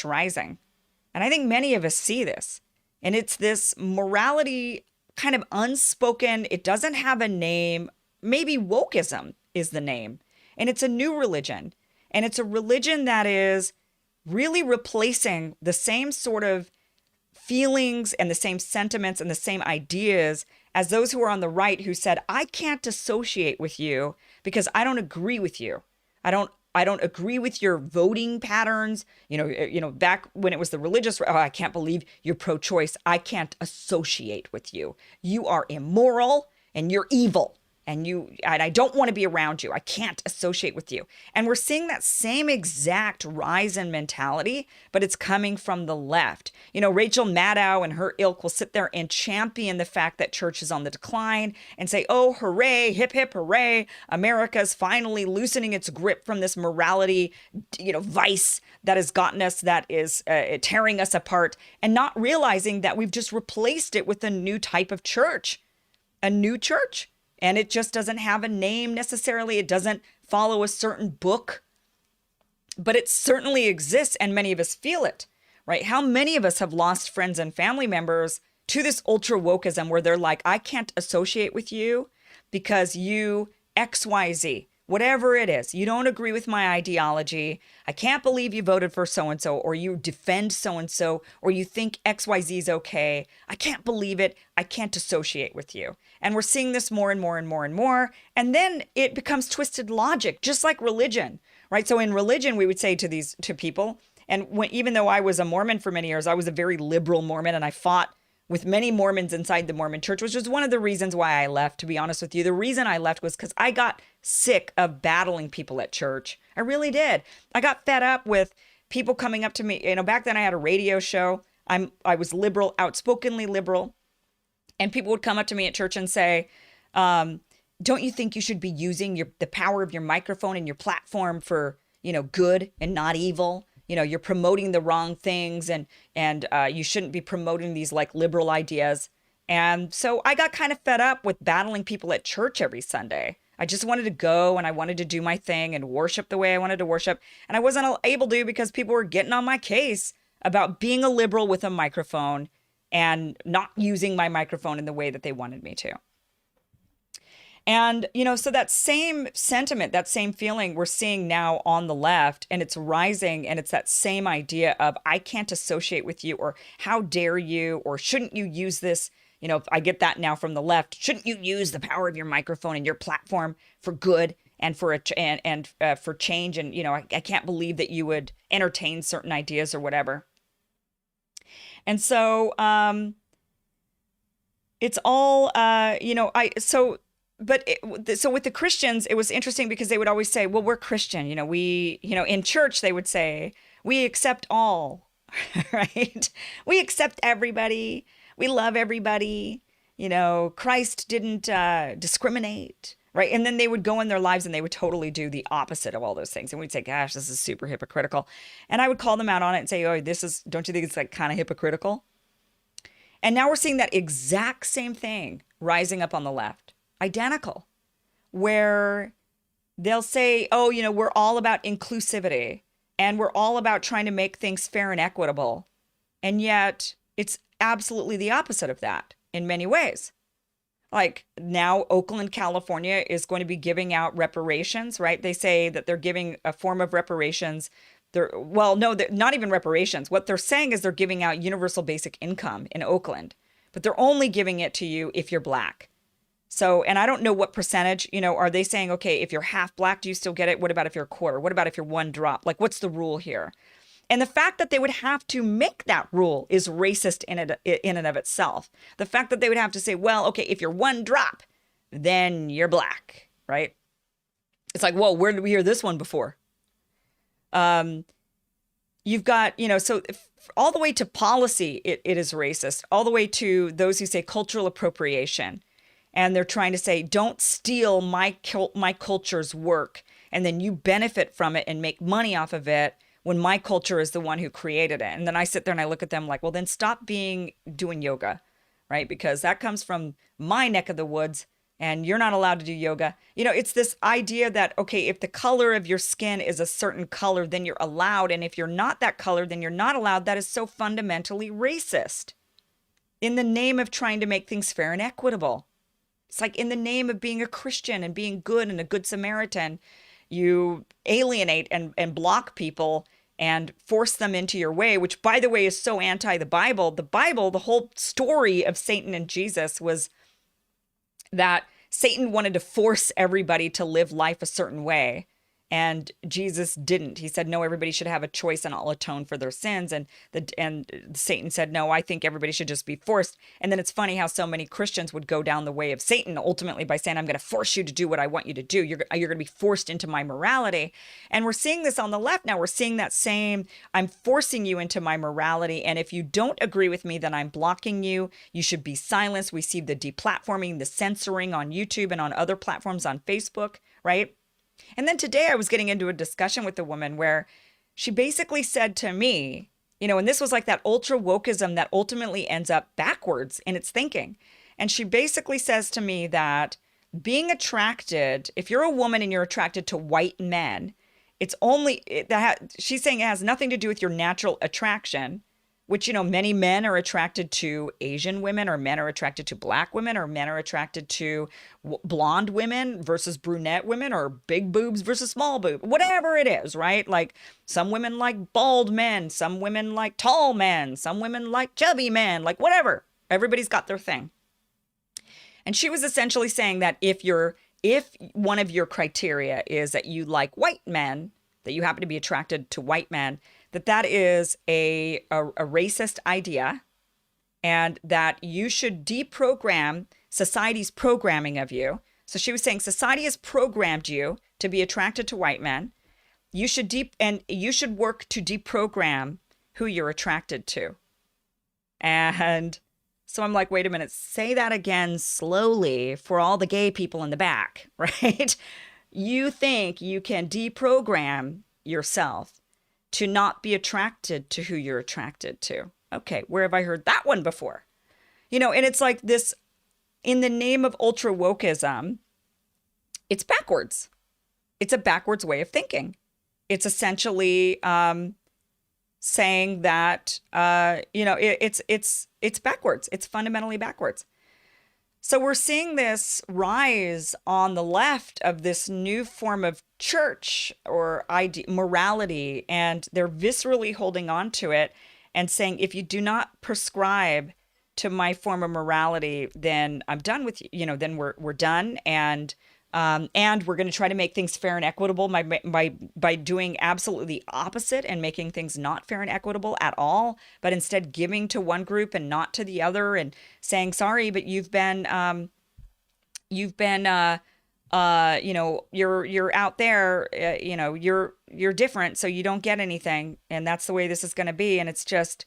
much rising. And I think many of us see this. And it's this morality kind of unspoken. It doesn't have a name. Maybe wokeism is the name. And it's a new religion. And it's a religion that is really replacing the same sort of feelings and the same sentiments and the same ideas as those who are on the right who said, I can't associate with you because I don't agree with you. I don't agree with your voting patterns. Back when it was the religious, oh, I can't believe you're pro-choice. I can't associate with you. You are immoral and you're evil. And I don't want to be around you. I can't associate with you. And we're seeing that same exact rise in mentality, but it's coming from the left. Rachel Maddow and her ilk will sit there and champion the fact that church is on the decline and say, oh, hooray, hip, hip, hooray. America's finally loosening its grip from this morality, vice that has gotten us, that is tearing us apart, and not realizing that we've just replaced it with a new type of church, a new church. And it just doesn't have a name necessarily. It doesn't follow a certain book, but it certainly exists. And many of us feel it, right? How many of us have lost friends and family members to this ultra wokeism where they're like, I can't associate with you because you XYZ, whatever it is. You don't agree with my ideology. I can't believe you voted for so-and-so, or you defend so-and-so, or you think XYZ is okay. I can't believe it. I can't associate with you. And we're seeing this more and more and more and more. And then it becomes twisted logic, just like religion, right? So in religion, we would say to people, and even though I was a Mormon for many years, I was a very liberal Mormon, and I fought with many Mormons inside the Mormon church, which was one of the reasons why I left, to be honest with you. The reason I left was because I got sick of battling people at church. I really did. I got fed up with people coming up to me. Back then I had a radio show. I was liberal, outspokenly liberal. And people would come up to me at church and say, don't you think you should be using the power of your microphone and your platform for, good and not evil? You're promoting the wrong things, and you shouldn't be promoting these like liberal ideas. And so I got kind of fed up with battling people at church every Sunday. I just wanted to go and I wanted to do my thing and worship the way I wanted to worship. And I wasn't able to because people were getting on my case about being a liberal with a microphone and not using my microphone in the way that they wanted me to. And, so that same sentiment, that same feeling we're seeing now on the left, and it's rising, and it's that same idea of I can't associate with you, or how dare you, or shouldn't you use this? I get that now from the left. Shouldn't you use the power of your microphone and your platform for good and for for change? And, I can't believe that you would entertain certain ideas or whatever. And so it's all, so with the Christians, it was interesting because they would always say, well, we're Christian. In church, they would say, we accept all, right? We accept everybody. We love everybody. Christ didn't discriminate, right? And then they would go in their lives and they would totally do the opposite of all those things. And we'd say, gosh, this is super hypocritical. And I would call them out on it and say, oh, don't you think it's like kind of hypocritical? And now we're seeing that exact same thing rising up on the left. Identical, where they'll say, oh, we're all about inclusivity and we're all about trying to make things fair and equitable. And yet it's absolutely the opposite of that in many ways. Like now Oakland, California is going to be giving out reparations, right? They say that they're giving a form of reparations. They're not even reparations. What they're saying is they're giving out universal basic income in Oakland, but they're only giving it to you if you're Black. So, and I don't know what percentage, are they saying, okay, if you're half Black, do you still get it? What about if you're a quarter? What about if you're one drop? Like, what's the rule here? And the fact that they would have to make that rule is racist in and of itself. The fact that they would have to say, well, okay, if you're one drop, then you're Black, right? It's like, whoa, where did we hear this one before? You've got, so all the way to policy, it is racist, all the way to those who say cultural appropriation. And they're trying to say, don't steal my culture's work, and then you benefit from it and make money off of it when my culture is the one who created it. And then I sit there and I look at them like, well, then stop doing yoga, right? Because that comes from my neck of the woods, and you're not allowed to do yoga. It's this idea that, okay, if the color of your skin is a certain color, then you're allowed. And if you're not that color, then you're not allowed. That is so fundamentally racist in the name of trying to make things fair and equitable. It's like in the name of being a Christian and being good and a good Samaritan, you alienate and block people and force them into your way, which, by the way, is so anti the Bible. The Bible, the whole story of Satan and Jesus was that Satan wanted to force everybody to live life a certain way. And Jesus didn't. He said, no, everybody should have a choice and I'll atone for their sins. And Satan said, no, I think everybody should just be forced. And then it's funny how so many Christians would go down the way of Satan ultimately by saying, I'm going to force you to do what I want you to do. You're going to be forced into my morality. And we're seeing this on the left now. We're seeing that same, I'm forcing you into my morality. And if you don't agree with me, then I'm blocking you. You should be silenced. We see the deplatforming, the censoring on YouTube and on other platforms on Facebook, right? And then today I was getting into a discussion with a woman where she basically said to me, and this was like that ultra wokeism that ultimately ends up backwards in its thinking. And she basically says to me that being attracted, if you're a woman and you're attracted to white men, she's saying it has nothing to do with your natural attraction, which, many men are attracted to Asian women, or men are attracted to black women, or men are attracted to blonde women versus brunette women, or big boobs versus small boob, whatever it is, right? Like some women like bald men, some women like tall men, some women like chubby men, like whatever. Everybody's got their thing. And she was essentially saying that if one of your criteria is that you like white men, that you happen to be attracted to white men, that is a racist idea, and that you should deprogram society's programming of you. So she was saying society has programmed you to be attracted to white men. You should work to deprogram who you're attracted to. And so I'm like, wait a minute, say that again slowly for all the gay people in the back, right? You think you can deprogram yourself to not be attracted to who you're attracted to. Okay, where have I heard that one before? And it's like this, in the name of ultra wokeism, it's backwards. It's a backwards way of thinking. It's essentially saying that, it's backwards. It's fundamentally backwards. So we're seeing this rise on the left of this new form of church or morality, and they're viscerally holding on to it and saying, if you do not prescribe to my form of morality, then I'm done with you. Then we're done, and we're going to try to make things fair and equitable by doing absolutely opposite and making things not fair and equitable at all, but instead giving to one group and not to the other, and saying, sorry, but you're out there, you're different, so you don't get anything, and that's the way this is going to be. And it's just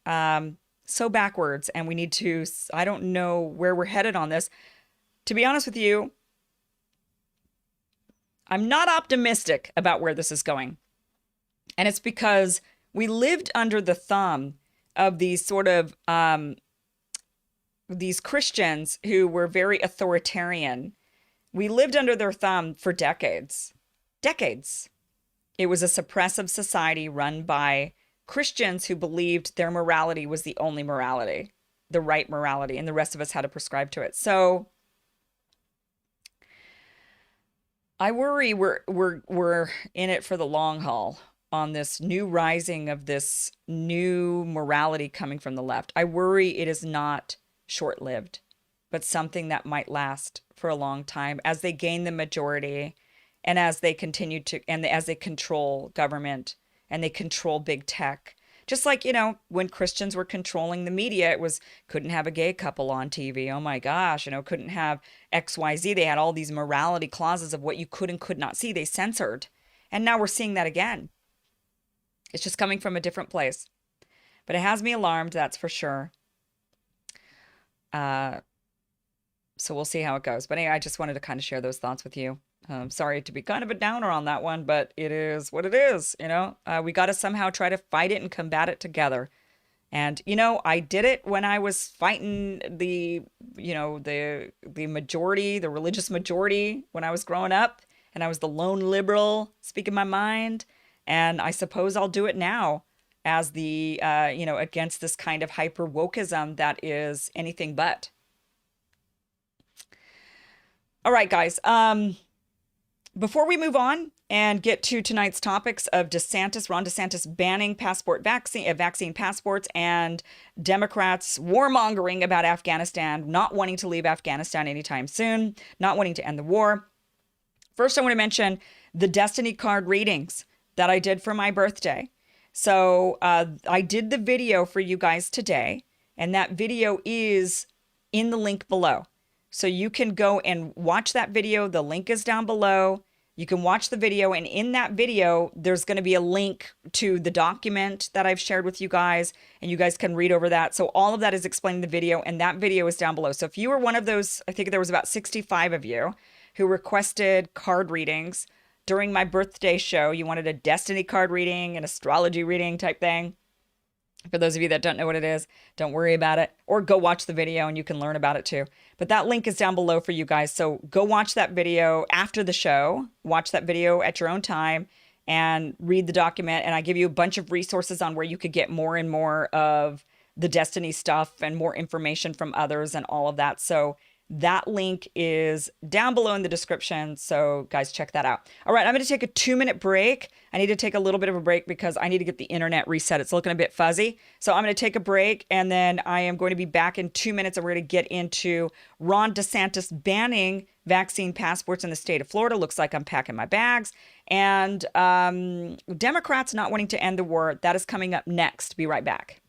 so backwards, and we need to, I don't know where we're headed on this. To be honest with you, I'm not optimistic about where this is going. And it's because we lived under the thumb of these sort of, these Christians who were very authoritarian. We lived under their thumb for decades. Decades. It was a suppressive society run by Christians who believed their morality was the only morality, the right morality, and the rest of us had to prescribe to it. So I worry we're in it for the long haul on this new rising of this new morality coming from the left. I worry it is not short-lived, but something that might last for a long time as they gain the majority, and as they continue to, and as they control government and they control big tech. Just like, when Christians were controlling the media, it was, couldn't have a gay couple on TV. Oh my gosh, couldn't have XYZ. They had all these morality clauses of what you could and could not see. They censored. And now we're seeing that again. It's just coming from a different place. But it has me alarmed, that's for sure. So we'll see how it goes. But anyway, I just wanted to kind of share those thoughts with you. Sorry to be kind of a downer on that one, but it is what it is. We got to somehow try to fight it and combat it together. And, you know, I did it when I was fighting the, you know, the majority, the religious majority when I was growing up, and I was the lone liberal speaking my mind. And I suppose I'll do it now as the, you know, against this kind of hyper wokeism that is anything but. All right, guys. Before we move on and get to tonight's topics of Ron DeSantis banning vaccine passports, and Democrats warmongering about Afghanistan, not wanting to leave Afghanistan anytime soon, not wanting to end the war. First, I want to mention the Destiny card readings that I did for my birthday. So I did the video for you guys today, and that video is in the link below. So you can go and watch that video. The link is down below. You can watch the video, and in that video, there's going to be a link to the document that I've shared with you guys, and you guys can read over that. So all of that is explained in the video, and that video is down below. So if you were one of those, I think there was about 65 of you who requested card readings during my birthday show. You wanted a Destiny card reading, an astrology reading type thing. For those of you that don't know what it is, don't worry about it, or go watch the video and you can learn about it too. But that link is down below for you guys. So go watch that video after the show, watch that video at your own time and read the document. And I give you a bunch of resources on where you could get more and more of the Destiny stuff and more information from others and all of that. So that link is down below in the description. So guys, check that out. All right, I'm going to take a 2-minute break. I need to take a little bit of a break because I need to get the internet reset. It's looking a bit fuzzy. So I'm going to take a break, and then I am going to be back in 2 minutes, and we're going to get into Ron DeSantis banning vaccine passports in the state of Florida. Looks like I'm packing my bags. And Democrats not wanting to end the war. That is coming up next. Be right back.